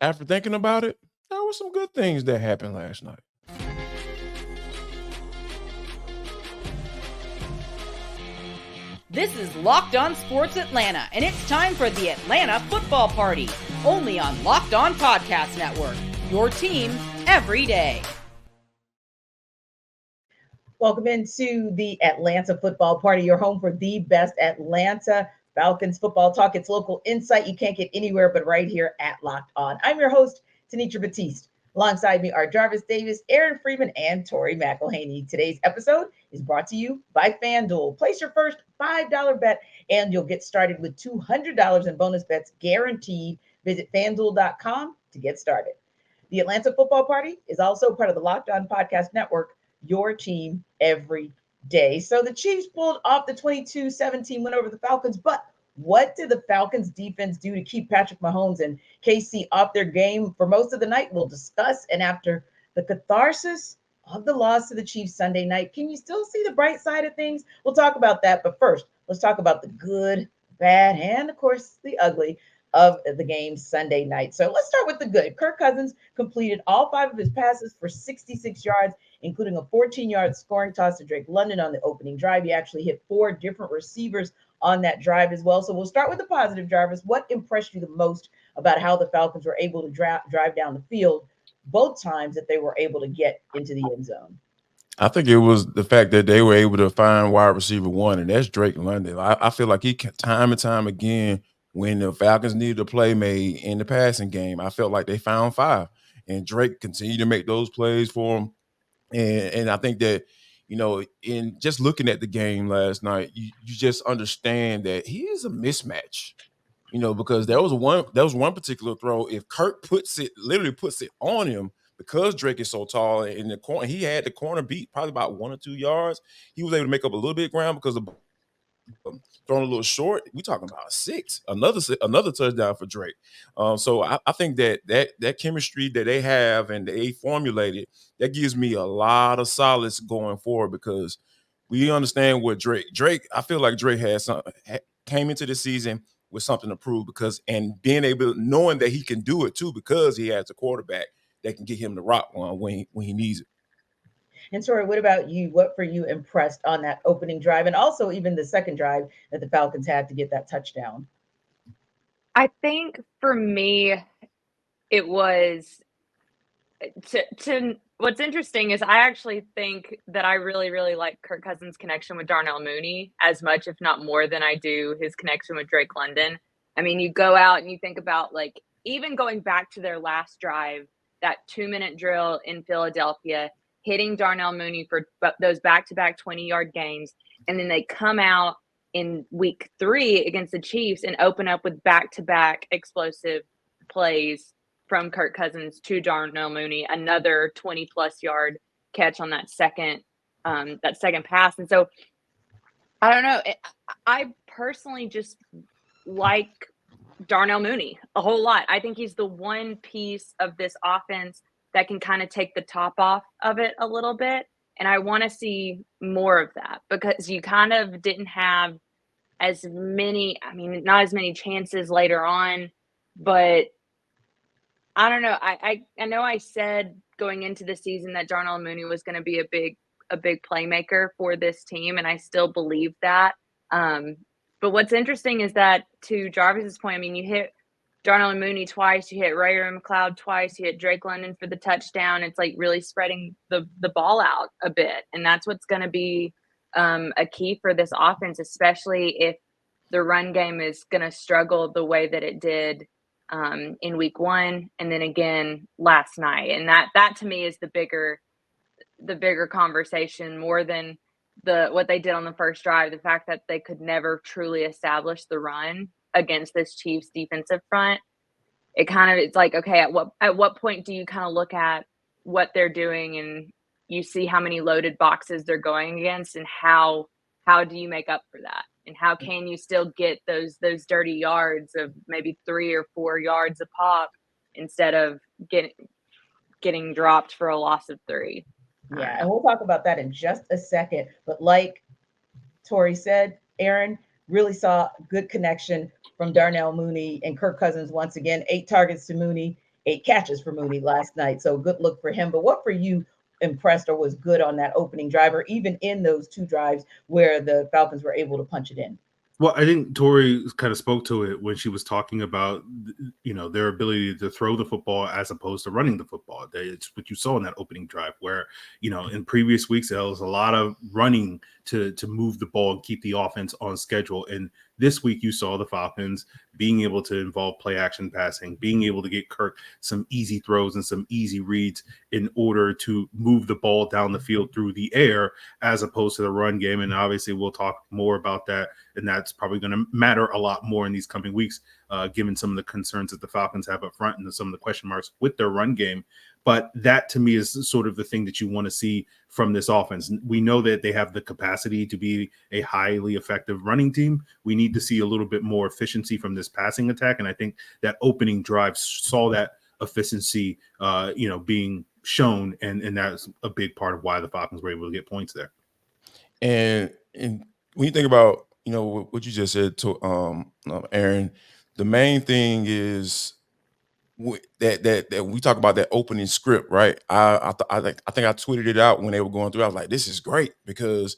after thinking about it, there were some good things that happened last night. This is Locked On Sports Atlanta, and it's time for the Atlanta Football Party, only on Locked On Podcast Network, your team every day. Welcome into the Atlanta Football Party, your home for the best Atlanta Falcons football talk. It's local insight you can't get anywhere but right here at Locked On. I'm your host, Tanitra Batiste. Alongside me are Jarvis Davis, Aaron Freeman, and Tori McElhaney. Today's episode is brought to you by FanDuel. Place your first $5 bet, and you'll get started with $200 in bonus bets guaranteed. Visit FanDuel.com to get started. The Atlanta Football Party is also part of the Locked On Podcast Network, your team every day. So the Chiefs pulled off the 22-17 win over the Falcons, but what did the Falcons defense do to keep Patrick Mahomes and KC off their game for most of the night? We'll discuss. And after the catharsis of the loss to the Chiefs Sunday night, can you still see the bright side of things? We'll talk about that. But first, let's talk about the good, bad, and of course, the ugly of the game Sunday night. So let's start with the good. Kirk Cousins completed all 5 of his passes for 66 yards, including a 14-yard scoring toss to Drake London on the opening drive. He actually hit 4 different receivers on that drive as well. So we'll start with the positive, Jarvis. What impressed you the most about how the Falcons were able to drive down the field both times that they were able to get into the end zone? I think it was the fact that they were able to find wide receiver 1, and that's Drake London. I feel like he time and time again, when the Falcons needed a play made in the passing game, I felt like they found 5, and Drake continued to make those plays for him. And I think that, in just looking at the game last night, you just understand that he is a mismatch, because there was one particular throw. If Kirk literally puts it on him, because Drake is so tall in the corner, he had the corner beat probably about 1 or 2 yards. He was able to make up a little bit of ground because of thrown a little short. We talking about 6, another touchdown for Drake. So I think that chemistry that they have and they formulated, that gives me a lot of solace going forward, because we understand what Drake. I feel like Drake came into the season with something to prove, and being able, knowing that he can do it too, because he has a quarterback that can get him the rock one when he needs it. And Tori, what about you? What for you impressed on that opening drive, and also even the second drive that the Falcons had to get that touchdown? I think for me, it was what's interesting is I actually think that I really, really like Kirk Cousins' connection with Darnell Mooney as much, if not more, than I do his connection with Drake London. I mean, you go out and you think about, like, even going back to their last drive, that 2-minute drill in Philadelphia, hitting Darnell Mooney for those back-to-back 20-yard gains, and then they come out in week 3 against the Chiefs and open up with back-to-back explosive plays from Kirk Cousins to Darnell Mooney, another 20-plus yard catch on that second pass. And so, I don't know. I personally just like Darnell Mooney a whole lot. I think he's the one piece of this offense that can kind of take the top off of it a little bit. And I want to see more of that, because you kind of didn't have as many, not as many chances later on, but I don't know. I know I said going into the season that Darnell Mooney was going to be a big playmaker for this team, and I still believe that. But what's interesting is that, to Jarvis's point, you hit Darnell Mooney twice, you hit Ray McLeod twice, you hit Drake London for the touchdown. It's like really spreading the ball out a bit, and that's what's going to be a key for this offense, especially if the run game is going to struggle the way that it did in week 1 and then again last night. And that to me is the bigger conversation, more than what they did on the first drive. The fact that they could never truly establish the run against this Chiefs defensive front. It's like, okay, at what point do you kind of look at what they're doing and you see how many loaded boxes they're going against, and how do you make up for that? And how can you still get those dirty yards of maybe 3 or 4 yards a pop instead of getting dropped for a loss of 3? Yeah, and we'll talk about that in just a second. But like Tori said, Aaron really saw good connection from Darnell Mooney and Kirk Cousins once again. 8 targets to Mooney, 8 catches for Mooney last night. So good look for him. But what for you impressed or was good on that opening drive, or even in those 2 drives where the Falcons were able to punch it in? Well, I think Tori kind of spoke to it when she was talking about, their ability to throw the football as opposed to running the football. It's what you saw in that opening drive where, in previous weeks, there was a lot of running to move the ball and keep the offense on schedule. And this week you saw the Falcons being able to involve play action passing, being able to get Kirk some easy throws and some easy reads in order to move the ball down the field through the air as opposed to the run game. And obviously we'll talk more about that. And that's probably going to matter a lot more in these coming weeks, given some of the concerns that the Falcons have up front and some of the question marks with their run game. But that, to me, is sort of the thing that you want to see from this offense. We know that they have the capacity to be a highly effective running team. We need to see a little bit more efficiency from this passing attack. And I think that opening drive saw that efficiency, being shown. And that's a big part of why the Falcons were able to get points there. And when you think about, what you just said to Aaron, the main thing is that we talk about that opening script, right? I think I tweeted it out when they were going through. I was like, this is great because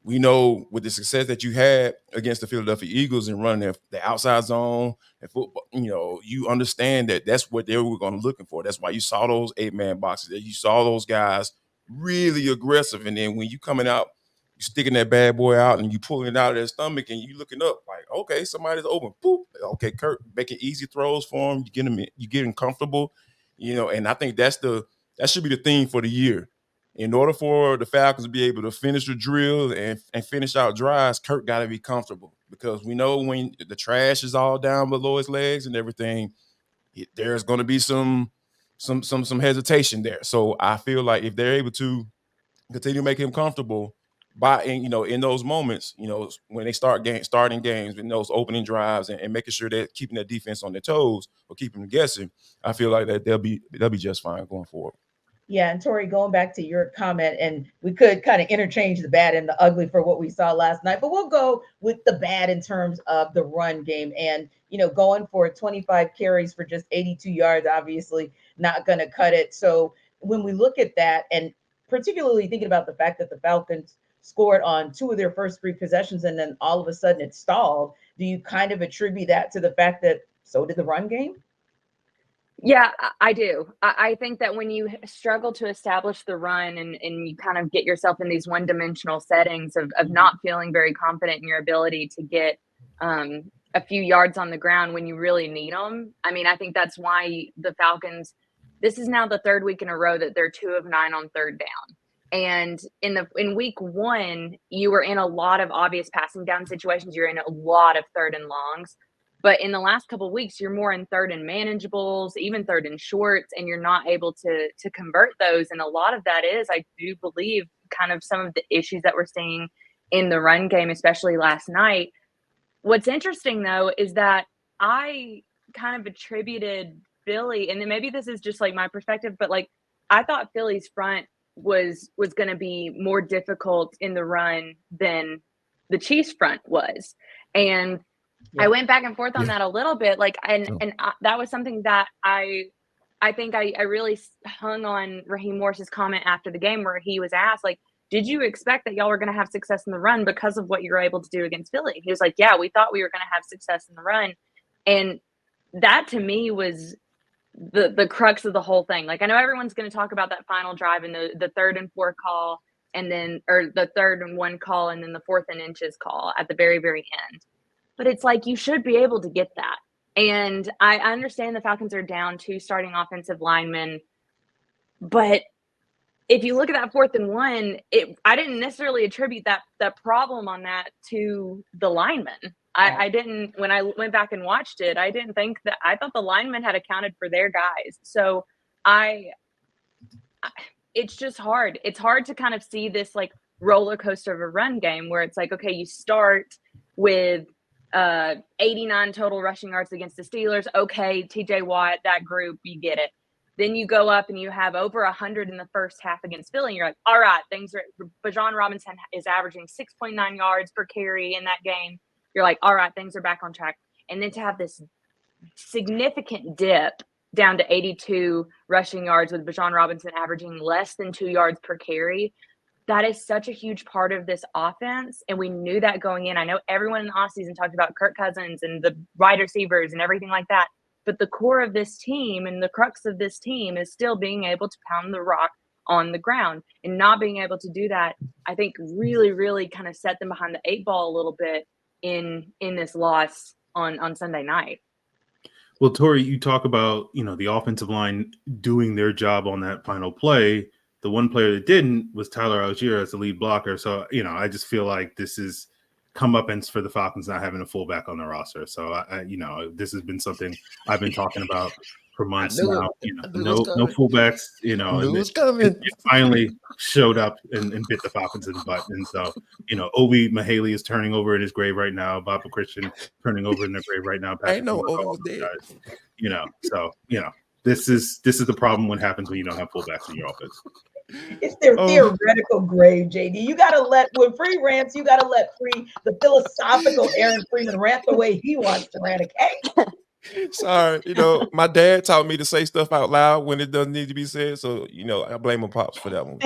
we know with the success that you had against the Philadelphia Eagles and running the outside zone and football, you understand that that's what they were going to looking for. That's why you saw those 8-man boxes. That you saw those guys really aggressive, and then when you coming out, you sticking that bad boy out and you pulling it out of their stomach and you looking up like, okay, somebody's open. Boop. Okay, Kirk making easy throws for him. You get him comfortable, and I think that should be the theme for the year. In order for the Falcons to be able to finish the drill and finish out drives, Kirk got to be comfortable because we know when the trash is all down below his legs and everything, there's going to be some hesitation there. So I feel like if they're able to continue to make him comfortable in those moments, when they starting games in those opening drives and making sure they're keeping their defense on their toes or keeping them guessing, I feel like that they'll be just fine going forward. Yeah, and Tori, going back to your comment, and we could kind of interchange the bad and the ugly for what we saw last night, but we'll go with the bad in terms of the run game. And, going for 25 carries for just 82 yards, obviously not going to cut it. So when we look at that, and particularly thinking about the fact that the Falcons scored on 2 of their first 3 possessions, and then all of a sudden it stalled, do you kind of attribute that to the fact that so did the run game? Yeah, I do. I think that when you struggle to establish the run and you kind of get yourself in these one-dimensional settings of not feeling very confident in your ability to get a few yards on the ground when you really need them. I mean, I think that's why the Falcons, this is now the 3rd week in a row that they're 2 of 9 on 3rd down. And in week 1, you were in a lot of obvious passing down situations. You're in a lot of 3rd and longs. But in the last couple of weeks, you're more in 3rd and manageables, even 3rd and shorts, and you're not able to convert those. And a lot of that is, I do believe, kind of some of the issues that we're seeing in the run game, especially last night. What's interesting, though, is that I kind of attributed Philly, and then maybe this is just like my perspective, but like I thought Philly's front was going to be more difficult in the run than the Chiefs front was. And I went back and forth on that a little bit, that was something that I think I really hung on Raheem Morris's comment after the game where he was asked, like, did you expect that y'all were going to have success in the run because of what you were able to do against Philly? He was like, yeah, we thought we were going to have success in the run. And that to me was the crux of the whole thing. Like, I know everyone's going to talk about that final drive and the 3rd and 4 call and then, or the 3rd and 1 call and then the 4th and inches call at the very, very end. But it's like you should be able to get that. And I understand the Falcons are down 2 starting offensive linemen. But if you look at that 4th and 1, I didn't necessarily attribute that problem on that to the linemen. I didn't, when I went back and watched it, I didn't think that, I thought the linemen had accounted for their guys. So it's just hard. It's hard to kind of see this like roller coaster of a run game where it's like, okay, you start with 89 total rushing yards against the Steelers. Okay, TJ Watt, that group, you get it. Then you go up and you have over 100 in the first half against Philly. And you're like, all right, Bijan Robinson is averaging 6.9 yards per carry in that game. You're like, all right, things are back on track. And then to have this significant dip down to 82 rushing yards with Bijan Robinson averaging less than 2 yards per carry. That is such a huge part of this offense, and we knew that going in. I know everyone in the offseason talked about Kirk Cousins and the wide receivers and everything like that, but the core of this team and the crux of this team is still being able to pound the rock on the ground, and not being able to do that, I think really, really kind of set them behind the 8 ball a little bit in this loss on Sunday night. Well, Tori, you talk about, the offensive line doing their job on that final play. The one player that didn't was Tyler Algier as the lead blocker. So, I just feel like this is comeuppance for the Falcons not having a fullback on the roster. So, this has been something I've been talking about for months now. No fullbacks, and it finally showed up and bit the Falcons in the butt. And so, Obi Mahaley is turning over in his grave right now. Baba Christian turning over in their grave right now. I know Obi was dead. This is the problem when happens when you don't have fullbacks in your offense. It's their theoretical grave, JD. You got to when Free rants, you got to let Free, the philosophical Aaron Freeman, rant the way he wants to rant, okay? Sorry, my dad taught me to say stuff out loud when it doesn't need to be said. So, I blame my pops for that one.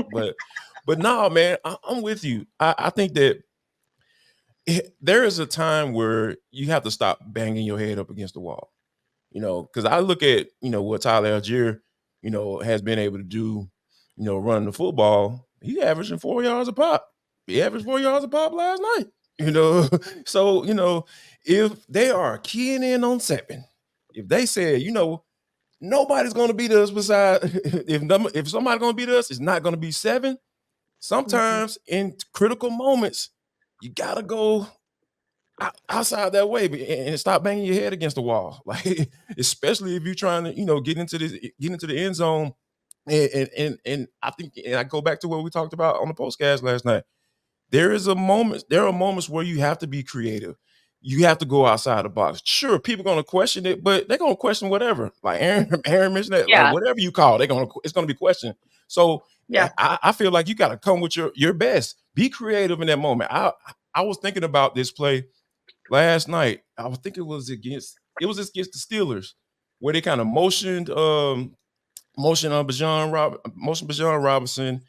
But no, man, I'm with you. I think that there is a time where you have to stop banging your head up against the wall. Because I look at, what Tyler Algier, has been able to do, running the football. He averaging 4 yards a pop. He averaged 4 yards a pop last night, So, if they are keying in on 7, if they said, nobody's going to beat us besides, if somebody's going to beat us, it's not going to be 7. Sometimes in critical moments, you got to go outside that way and stop banging your head against the wall. Like, especially if you're trying to, get into the end zone. And I think, and I go back to what we talked about on the postcast last night. There are moments where you have to be creative. You have to go outside the box. Sure, people are going to question it, but they're going to question whatever. Like Aaron mentioned that, like whatever you call, it's going to be questioned. So I feel like you got to come with your best. Be creative in that moment. I was thinking about this play last night. I think it was against the Steelers, where they kind of motioned Bijan Robinson,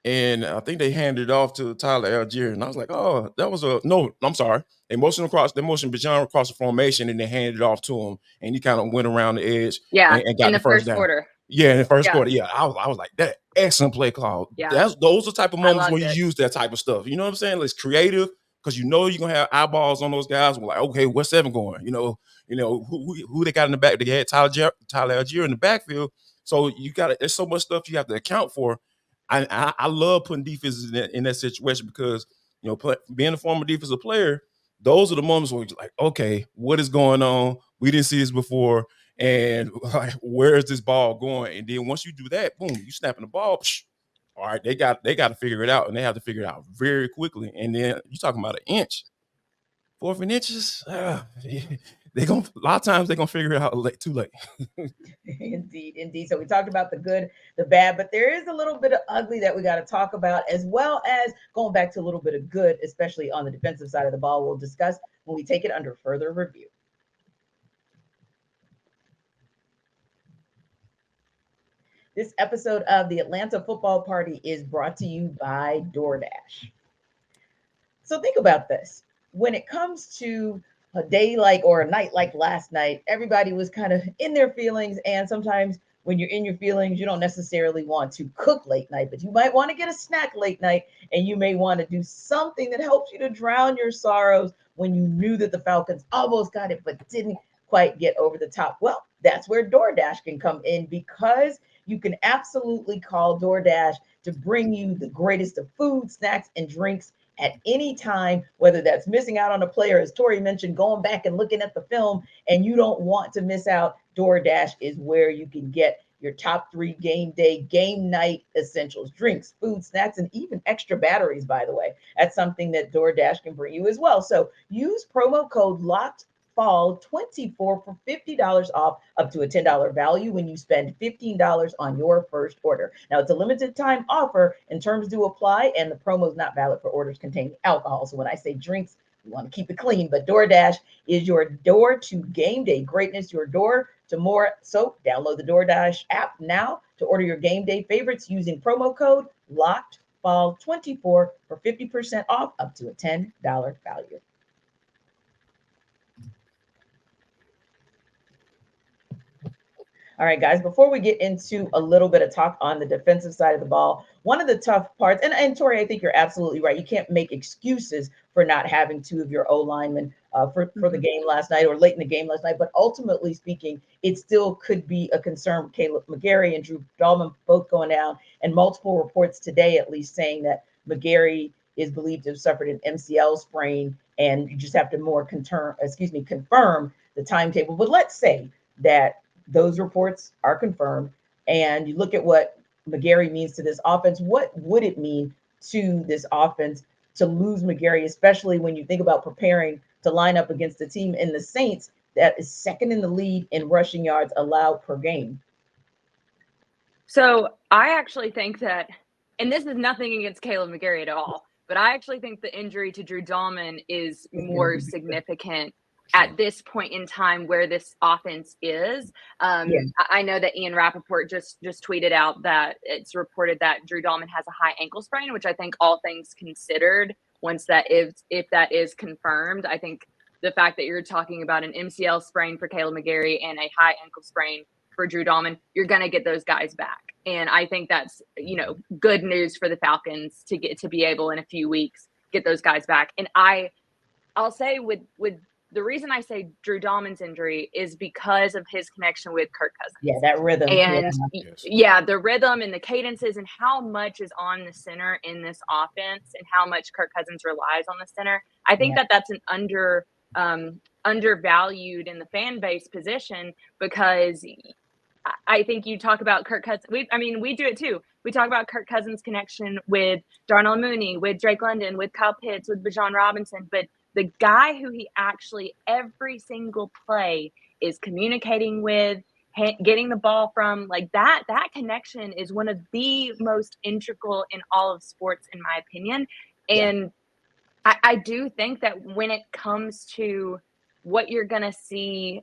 and I think they handed it off to Tyler Algier, and I was like, oh, that was I'm sorry. They motioned Bijan across the formation, and they handed it off to him, and he kind of went around the edge and got in the first down. quarter. Yeah, in the first quarter. Yeah, I was like, that excellent play call. Yeah. Those are the type of moments when you use that type of stuff. You know what I'm saying? It's creative, because you're gonna have eyeballs on those guys. We're like, okay, what's 7 going? Who they got in the back? They had Tyler Algier in the backfield. So there's so much stuff you have to account for. I love putting defenses in that situation, because being a former defensive player, those are the moments where you're like, okay, what is going on? We didn't see this before, and like, where is this ball going? And then once you do that, boom, you snapping the ball. All right, they got to figure it out, and they have to figure it out very quickly. And then you're talking about an inch, 4 inches. A lot of times they're gonna figure it out too late. Indeed. So we talked about the good, the bad, but there is a little bit of ugly that we got to talk about, as well as going back to a little bit of good, especially on the defensive side of the ball. We'll discuss when we take it under further review. This episode of the Atlanta Football Party is brought to you by DoorDash. So think about this. When it comes to a day or a night like last night, everybody was kind of in their feelings. And sometimes when you're in your feelings, you don't necessarily want to cook late night, but you might want to get a snack late night, and you may want to do something that helps you to drown your sorrows when you knew that the Falcons almost got it, but didn't quite get over the top. Well, that's where DoorDash can come in, because you can absolutely call DoorDash to bring you the greatest of food, snacks, and drinks at any time, whether that's missing out on a player, as Tori mentioned, going back and looking at the film, and you don't want to miss out. DoorDash is where you can get your top 3 game day, game night essentials, drinks, food, snacks, and even extra batteries, by the way. That's something that DoorDash can bring you as well. So use promo code LOCKEDFALL24 for $50 off, up to a $10 value when you spend $15 on your first order. Now, it's a limited time offer, and terms do apply, and the promo is not valid for orders containing alcohol. So when I say drinks, we want to keep it clean, but DoorDash is your door to game day greatness, your door to more. So download the DoorDash app now to order your game day favorites using promo code LOCKEDFALL24 for 50% off up to a $10 value. All right, guys, before we get into a little bit of talk on the defensive side of the ball, one of the tough parts, and Tori, I think you're absolutely right. You can't make excuses for not having two of your O linemen for the game last night or late in the game last night. But ultimately speaking, it still could be a concern with Kaleb McGary and Drew Dalman both going down, and multiple reports today at least saying that McGary is believed to have suffered an MCL sprain, and you just have to confirm the timetable. But let's say that those reports are confirmed, and you look at what McGary means to this offense. What would it mean to this offense to lose McGary, especially when you think about preparing to line up against a team in the Saints that is second in the league in rushing yards allowed per game? So I actually think that, and this is nothing against Kaleb McGary at all, but I actually think the injury to Drew Dalman is more significant at this point in time where this offense is. I know that Ian Rappaport just tweeted out that it's reported that Drew Dalman has a high ankle sprain, which I think all things considered, once that if that is confirmed, I think the fact that you're talking about an MCL sprain for Kaleb McGary and a high ankle sprain for Drew Dalman, you're going to get those guys back. And I think that's, good news for the Falcons to be able in a few weeks get those guys back. And I'll say with the reason I say Drew Dalman's injury is because of his connection with Kirk Cousins. Yeah, that rhythm. And the rhythm and the cadences and how much is on the center in this offense and how much Kirk Cousins relies on the center. I think that's an undervalued in the fan base position, because I think you talk about Kirk Cousins. We do it too. We talk about Kirk Cousins' connection with Darnell Mooney, with Drake London, with Kyle Pitts, with Bijan Robinson, but the guy who he actually every single play is communicating with, getting the ball from, like that connection is one of the most integral in all of sports, in my opinion. And I do think that when it comes to what you're going to see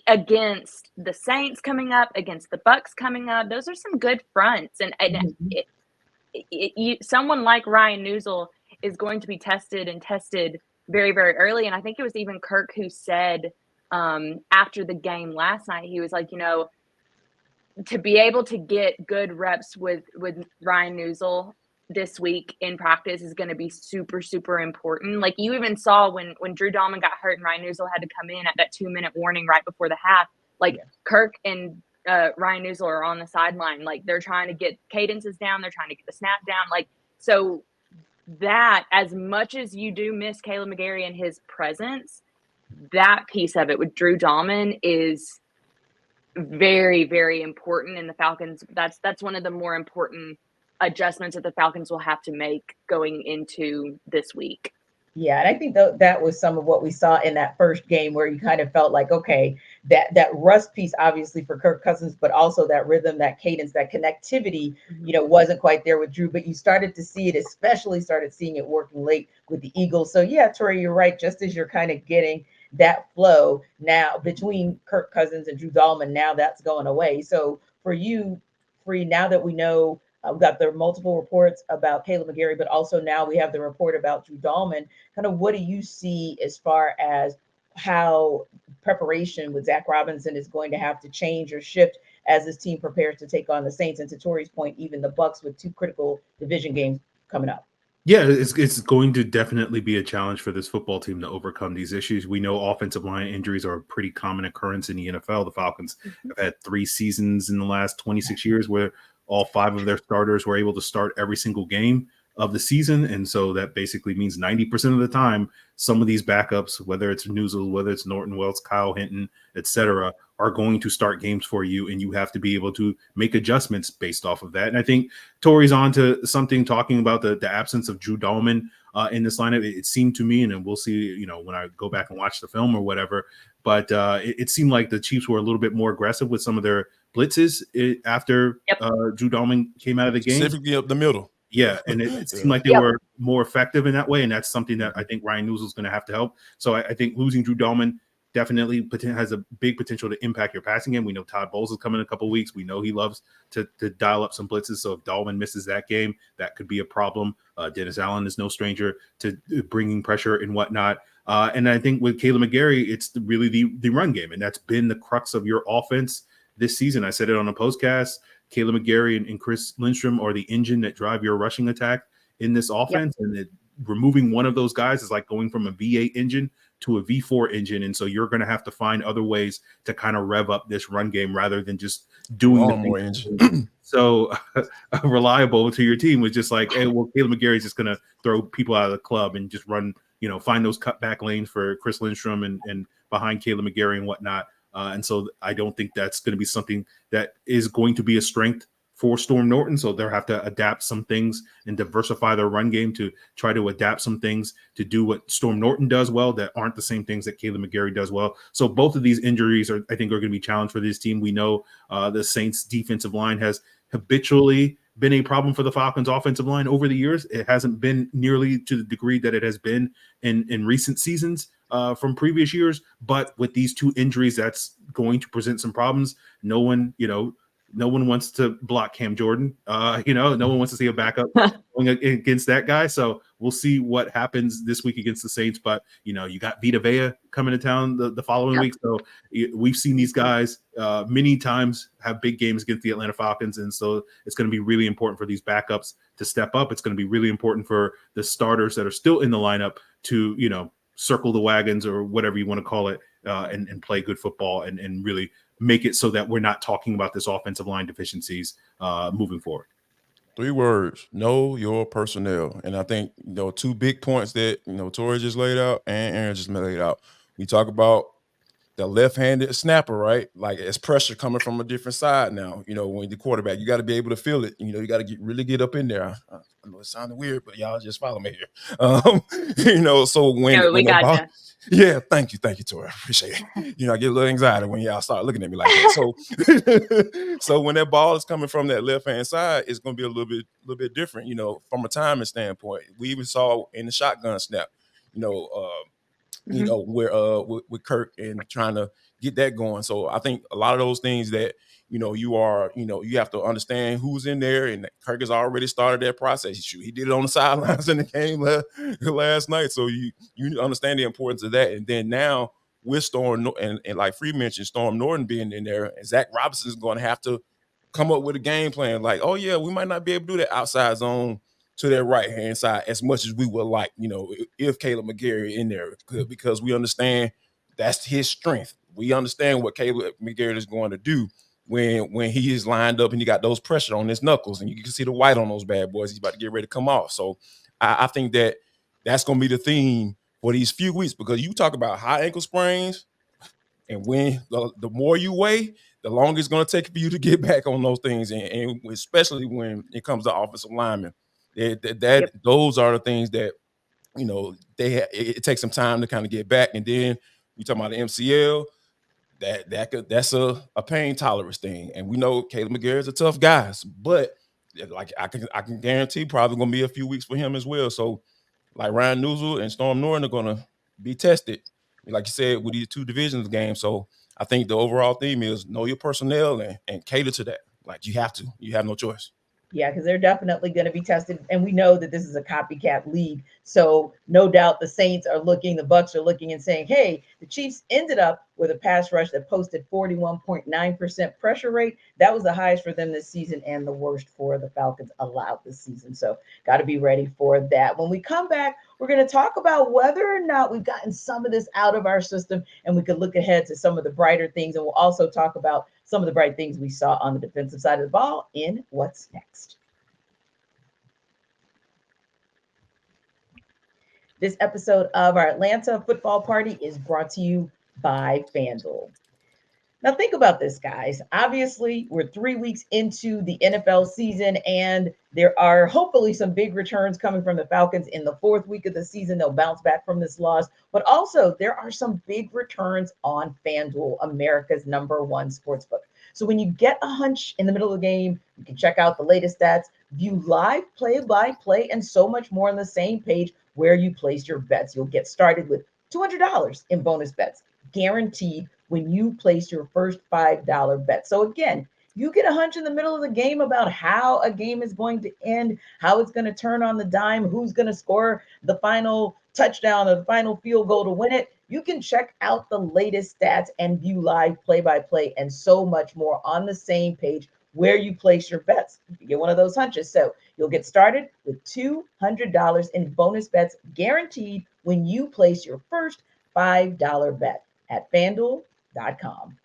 against the Saints coming up, against the Bucs coming up, those are some good fronts. And someone like Ryan Newsel is going to be tested very, very early. And I think it was even Kirk who said after the game last night, he was like, to be able to get good reps with Ryan Newsel this week in practice is going to be super, super important. Like you even saw when Drew Dalman got hurt and Ryan Newsel had to come in at that 2-minute warning right before the half, Kirk and Ryan Newsel are on the sideline. Like they're trying to get cadences down. They're trying to get the snap down. So that, as much as you do miss Kaleb McGary and his presence, that piece of it with Drew Dalman is very, very important in the Falcons. That's one of the more important adjustments that the Falcons will have to make going into this week. Yeah, and I think that was some of what we saw in that first game, where you kind of felt like, okay, that rust piece, obviously for Kirk Cousins, but also that rhythm, that cadence, that connectivity, wasn't quite there with Drew. But you started to see it, especially started seeing it working late with the Eagles. So yeah, Tori, you're right. Just as you're kind of getting that flow now between Kirk Cousins and Drew Dalman, now that's going away. So for you, Free, now that we know, we've got the multiple reports about Kaleb McGary, but also now we have the report about Drew Dalman. Kind of what do you see as far as how preparation with Zach Robinson is going to have to change or shift as this team prepares to take on the Saints, and to Tori's point, even the Bucs with 2 critical division games coming up? Yeah, it's going to definitely be a challenge for this football team to overcome these issues. We know offensive line injuries are a pretty common occurrence in the NFL. The Falcons have had 3 seasons in the last 26 years where all 5 of their starters were able to start every single game of the season. And so that basically means 90% of the time, some of these backups, whether it's Newsel, whether it's Norton Wells, Kyle Hinton, etc., are going to start games for you. And you have to be able to make adjustments based off of that. And I think Tori's on to something talking about the absence of Drew Dalman in this lineup. It seemed to me, and then we'll see, when I go back and watch the film or whatever, but it seemed like the Chiefs were a little bit more aggressive with some of their blitzes after Drew Dalman came out of the game. Specifically up the middle. Yeah, and it seemed like they were more effective in that way, and that's something that I think Ryan Newsel is going to have to help. So I think losing Drew Dalman definitely has a big potential to impact your passing game. We know Todd Bowles is coming in a couple of weeks. We know he loves to dial up some blitzes. So if Dalman misses that game, that could be a problem. Dennis Allen is no stranger to bringing pressure and whatnot. And I think with Kaleb McGary, it's really the run game, and that's been the crux of your offense this season. I said it on a postcast. Kaleb McGary and Chris Lindstrom are the engine that drive your rushing attack in this offense, and removing one of those guys is like going from a V8 engine to a V4 engine. And so you're going to have to find other ways to kind of rev up this run game rather than just doing the more engine. So reliable to your team was just like, hey, well, Kaleb McGary is just going to throw people out of the club and just run, find those cutback lanes for Chris Lindstrom and behind Kaleb McGary and whatnot. And so I don't think that's going to be something that is going to be a strength for Storm Norton. So they'll have to adapt some things and diversify their run game to try to adapt some things to do what Storm Norton does well that aren't the same things that Kaleb McGary does well. So both of these injuries I think are going to be challenged for this team. We know the Saints defensive line has habitually been a problem for the Falcons offensive line over the years. It hasn't been nearly to the degree that it has been in recent seasons from previous years. But with these two injuries, that's going to present some problems. No one wants to block Cam Jordan. No one wants to see a backup going against that guy. So we'll see what happens this week against the Saints. But, you got Vita Vea coming to town the following week. So we've seen these guys many times have big games against the Atlanta Falcons. And so it's going to be really important for these backups to step up. It's going to be really important for the starters that are still in the lineup to, circle the wagons or whatever you want to call it and play good football and really make it so that we're not talking about this offensive line deficiencies moving forward. 3 words: know your personnel. And I think 2 big points that Tori just laid out and Aaron just laid out. We talk about the left-handed snapper, right? Like it's pressure coming from a different side now. When the quarterback, you got to be able to feel it. You got to really get up in there. I know it sounded weird, but y'all just follow me here. So when we got ball, yeah, thank you, Tori. I appreciate it. I get a little anxiety when y'all start looking at me like that. So when that ball is coming from that left-hand side, it's going to be a little bit different. From a timing standpoint. We even saw in the shotgun snap. Where with Kirk and trying to get that going. So I think a lot of those things that, you have to understand who's in there, and Kirk has already started that process. He did it on the sidelines in the game last night. So you understand the importance of that. And then now with Storm and like Free mentioned, Storm Norton being in there, and Zach Robinson is going to have to come up with a game plan. Like, oh yeah, we might not be able to do that outside zone to their right-hand side as much as we would like, if Kaleb McGary in there, because we understand that's his strength. We understand what Kaleb McGary is going to do when he is lined up and he got those pressure on his knuckles, and you can see the white on those bad boys. He's about to get ready to come off. So I think that's going to be the theme for these few weeks, because you talk about high ankle sprains, and when the more you weigh, the longer it's going to take for you to get back on those things, and especially when it comes to offensive linemen. Those are the things that it takes some time to kind of get back. And then we talk about the MCL, that's a pain tolerance thing. And we know Kaleb McGary is a tough guy, but like I can guarantee probably gonna be a few weeks for him as well. So like Ryan Newsel and Storm Norton are gonna be tested, like you said, with these 2 divisions games. So I think the overall theme is know your personnel and cater to that. Like you have no choice. Yeah, because they're definitely going to be tested. And we know that this is a copycat league. So no doubt the Saints are looking, the Bucs are looking and saying, hey, the Chiefs ended up with a pass rush that posted 41.9% pressure rate. That was the highest for them this season and the worst for the Falcons allowed this season. So got to be ready for that. When we come back, we're going to talk about whether or not we've gotten some of this out of our system, and we could look ahead to some of the brighter things. And we'll also talk about some of the bright things we saw on the defensive side of the ball in What's Next. This episode of our Atlanta Football Party is brought to you by FanDuel. Now think about this, guys. Obviously, we're 3 weeks into the NFL season, and there are hopefully some big returns coming from the Falcons in the 4th week of the season. They'll bounce back from this loss. But also, there are some big returns on FanDuel, America's #1 sportsbook. So when you get a hunch in the middle of the game, you can check out the latest stats, view live play-by-play, and so much more on the same page where you place your bets. You'll get started with $200 in bonus bets. guaranteed when you place your first $5 bet. So again, you get a hunch in the middle of the game about how a game is going to end, how it's going to turn on the dime, who's going to score the final touchdown or the final field goal to win it. You can check out the latest stats and view live play-by-play and so much more on the same page where you place your bets. You get one of those hunches. So you'll get started with $200 in bonus bets guaranteed when you place your first $5 bet at FanDuel.com.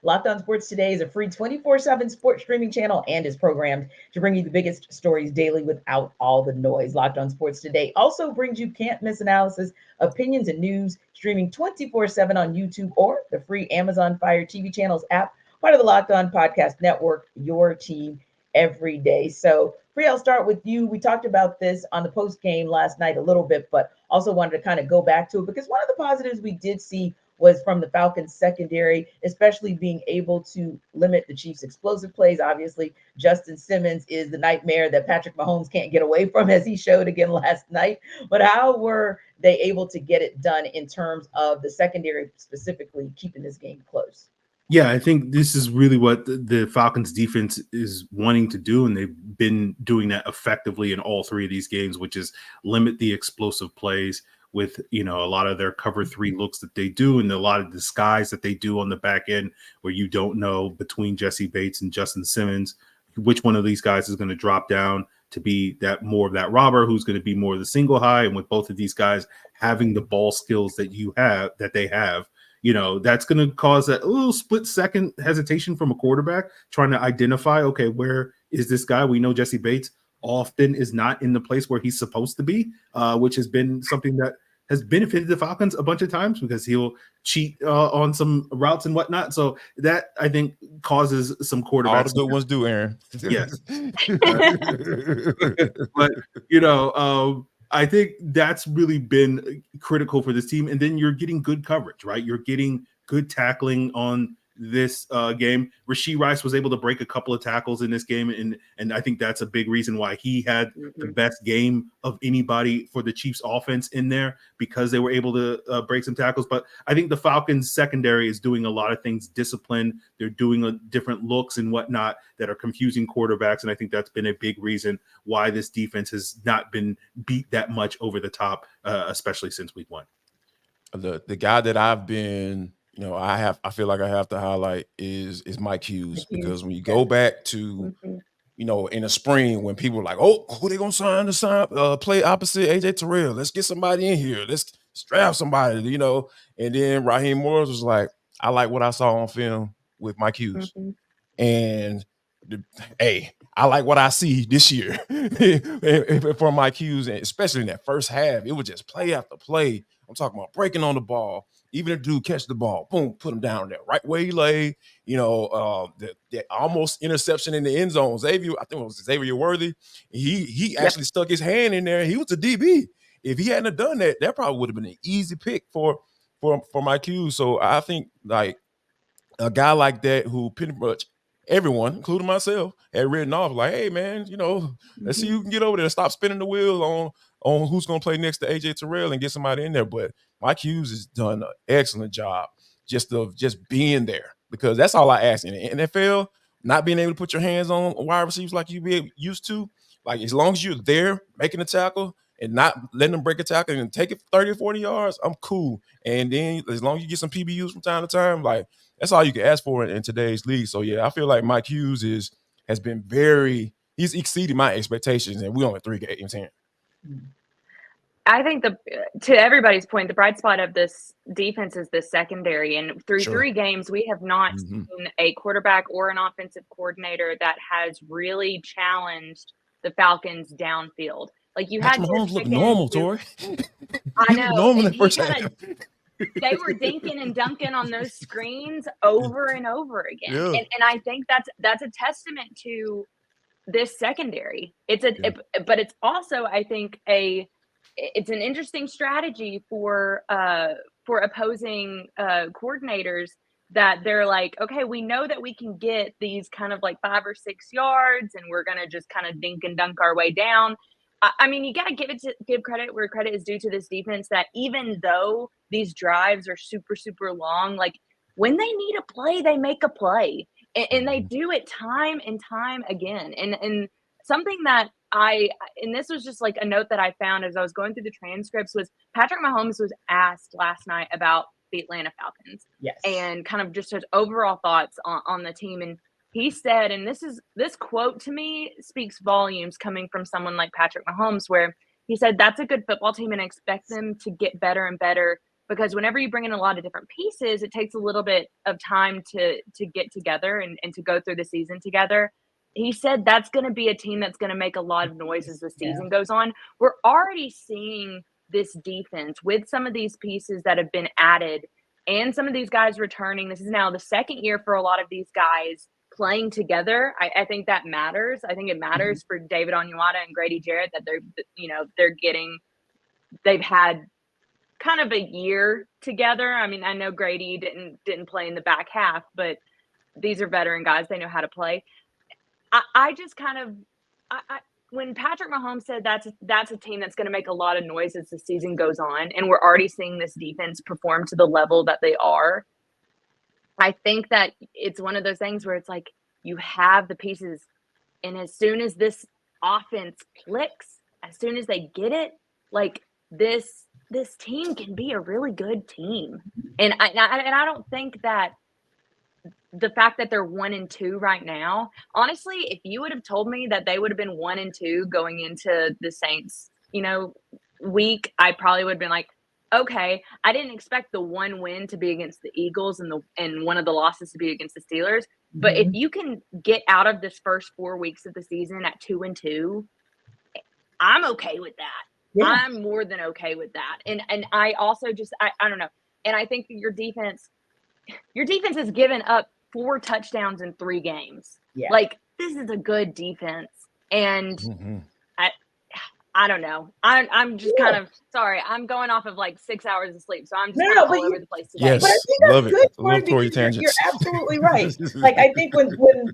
Locked On Sports Today is a free 24/7 sports streaming channel and is programmed to bring you the biggest stories daily without all the noise. Locked On Sports Today also brings you can't miss analysis, opinions, and news streaming 24/7 on YouTube or the free Amazon Fire TV channels app, part of the Locked On Podcast Network, your team every day. So, Free, I'll start with you. We talked about this on the post game last night a little bit, but also wanted to kind of go back to it because one of the positives we did see was from the Falcons secondary, especially being able to limit the Chiefs' explosive plays. Obviously, Justin Simmons is the nightmare that Patrick Mahomes can't get away from, as he showed again last night. But how were they able to get it done in terms of the secondary specifically keeping this game close? Yeah, I think this is really what the Falcons defense is wanting to do, and they've been doing that effectively in all three of these games, which is limit the explosive plays with, a lot of their cover three looks that they do and a lot of disguise that they do on the back end where you don't know between Jesse Bates and Justin Simmons which one of these guys is going to drop down to be that more of that robber, who's going to be more of the single high. And with both of these guys having the ball skills that they have, that's going to cause a little split second hesitation from a quarterback trying to identify, okay, where is this guy? We know Jesse Bates often is not in the place where he's supposed to be, which has been something that has benefited the Falcons a bunch of times because he'll cheat on some routes and whatnot. So that, I think, causes some quarterbacks. All the good ones do, Aaron. Yes. But, I think that's really been critical for this team. And then you're getting good coverage, right? You're getting good tackling on this game. Rashee Rice was able to break a couple of tackles in this game, and I think that's a big reason why he had the best game of anybody for the Chiefs offense in there, because they were able to break some tackles. But I think the Falcons secondary is doing a lot of things disciplined. They're doing different looks and whatnot that are confusing quarterbacks, and I think that's been a big reason why this defense has not been beat that much over the top, especially since week one. The guy that I've been I feel like I have to highlight is Mike Hughes, because when you go back to, in the spring when people were like, oh, who they going to play opposite AJ Terrell? Let's get somebody in here. Let's draft somebody, and then Raheem Morris was like, I like what I saw on film with Mike Hughes. And I like what I see this year for Mike Hughes, and especially in that first half. It was just play after play. I'm talking about breaking on the ball. Even if dude catch the ball, boom, put him down there, right where he lay. The almost interception in the end zone. I think it was Xavier Worthy. He actually stuck his hand in there. He was a DB. If he hadn't have done that, that probably would have been an easy pick for Mike Hughes. So I think like a guy like that, who pretty much everyone, including myself, had written off like, hey man, let's see who can get over there and stop spinning the wheel on who's going to play next to AJ Terrell and get somebody in there. But Mike Hughes has done an excellent job just being there, because that's all I ask in the NFL, not being able to put your hands on wide receivers like you be used to. Like, as long as you're there making a tackle and not letting them break a tackle and take it 30 or 40 yards, I'm cool. And then as long as you get some PBUs from time to time, like, that's all you can ask for in today's league. So, yeah, I feel like Mike Hughes has been he's exceeded my expectations, and we're only 3 games in. I think to everybody's point, the bright spot of this defense is the secondary. And through 3 games, we have not seen a quarterback or an offensive coordinator that has really challenged the Falcons downfield. Like, you had Mahomes look normal, Tori. I know. Normal in the first half. They were dinking and dunking on those screens over and over again. Yeah. And I think that's a testament to this secondary. But it's also, I think, it's an interesting strategy for opposing coordinators that they're like, okay, we know that we can get these kind of like 5 or 6 yards, and we're gonna just kind of dink and dunk our way down. I mean, you got to give credit where credit is due to this defense. That even though these drives are super super long, like when they need a play, they make a play, and they do it time and time again. And something that and this was just like a note that I found as I was going through the transcripts, was Patrick Mahomes was asked last night about the Atlanta Falcons. Yes. And kind of just his overall thoughts on the team. And he said, and this quote to me speaks volumes coming from someone like Patrick Mahomes, where he said, that's a good football team and I expect them to get better and better, because whenever you bring in a lot of different pieces, it takes a little bit of time to get together and to go through the season together. He said that's going to be a team that's going to make a lot of noise as the season goes on. We're already seeing this defense with some of these pieces that have been added and some of these guys returning. This is now the second year for a lot of these guys playing together. I think that matters. I think it matters for David Onyemata and Grady Jarrett that they've had kind of a year together. I mean, I know Grady didn't play in the back half, but these are veteran guys. They know how to play. I just kind of when Patrick Mahomes said that's a team that's going to make a lot of noise as the season goes on, and we're already seeing this defense perform to the level that they are, I think that it's one of those things where it's like you have the pieces, and as soon as this offense clicks, as soon as they get it, like this team can be a really good team. And I don't think that the fact that they're 1-2 right now, honestly, if you would have told me that they would have been 1-2 going into the Saints, week, I probably would have been like, okay. I didn't expect the one win to be against the Eagles and one of the losses to be against the Steelers. But if you can get out of this first 4 weeks of the season at 2-2, I'm okay with that. Yeah. I'm more than okay with that. And I also just I don't know. And I think your defense has given up 4 touchdowns in 3 games. Yeah. Like, this is a good defense. And I don't know. I'm just kind of sorry. I'm going off of like 6 hours of sleep, so I'm just all over the place today. Yes, but I think love that's it. Love Tori tangents. You're absolutely right. Like, I think when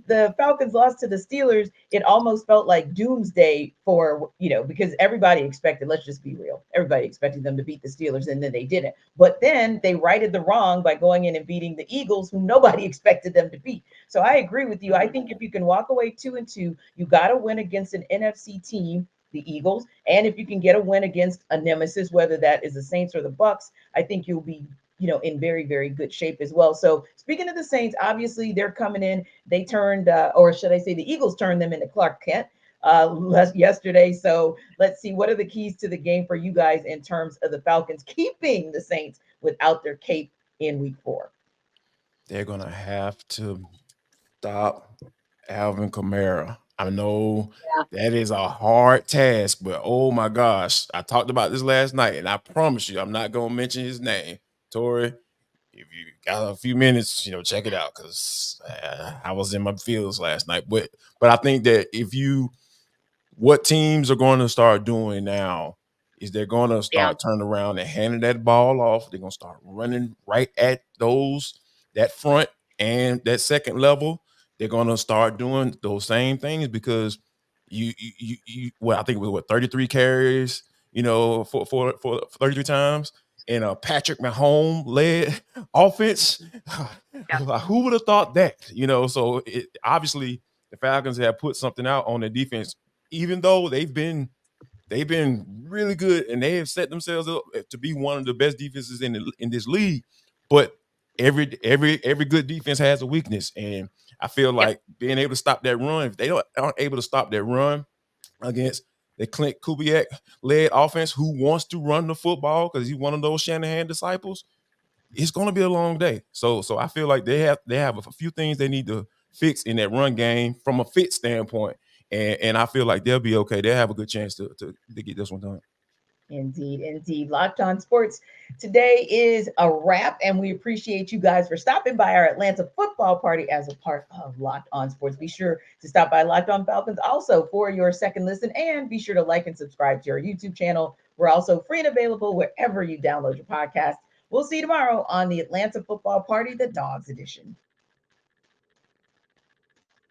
the Falcons lost to the Steelers, it almost felt like doomsday for because everybody expected. Let's just be real. Everybody expected them to beat the Steelers, and then they didn't. But then they righted the wrong by going in and beating the Eagles, who nobody expected them to beat. So I agree with you. I think if you can walk away 2-2, you got to win against an NFC team, the Eagles, and if you can get a win against a nemesis, whether that is the Saints or the Bucs, I think you'll be in very, very good shape as well. So speaking of the Saints, obviously they're coming in. They turned, or should I say, the Eagles turned them into Clark Kent yesterday. So let's see, what are the keys to the game for you guys in terms of the Falcons keeping the Saints without their cape in Week 4? They're gonna have to stop Alvin Kamara. I know that is a hard task, but oh my gosh, I talked about this last night, and I promise you, I'm not gonna mention his name. Tori, if you got a few minutes, check it out, because I was in my fields last night. But I think that what teams are going to start doing now is they're going to start turning around and handing that ball off. They're going to start running right at that front and that second level. They're going to start doing those same things, because I think it was 33 carries, for 33 times in a Patrick Mahomes led offense. Who would have thought that? So obviously the Falcons have put something out on their defense, even though they've been really good and they have set themselves up to be one of the best defenses in this league. But every good defense has a weakness, and I feel like being able to stop that run, if they aren't able to stop that run against the Clint Kubiak led offense, who wants to run the football because he's one of those Shanahan disciples, it's going to be a long day. So I feel like they have a few things they need to fix in that run game from a fit standpoint, and I feel like they'll be okay. They'll have a good chance to get this one done. Indeed. Locked On Sports today is a wrap, and we appreciate you guys for stopping by our Atlanta football party as a part of Locked On Sports. Be sure to stop by Locked On Falcons also for your second listen, and be sure to like and subscribe to our YouTube channel. We're also free and available wherever you download your podcast. We'll see you tomorrow on the Atlanta Football Party, the Dogs edition.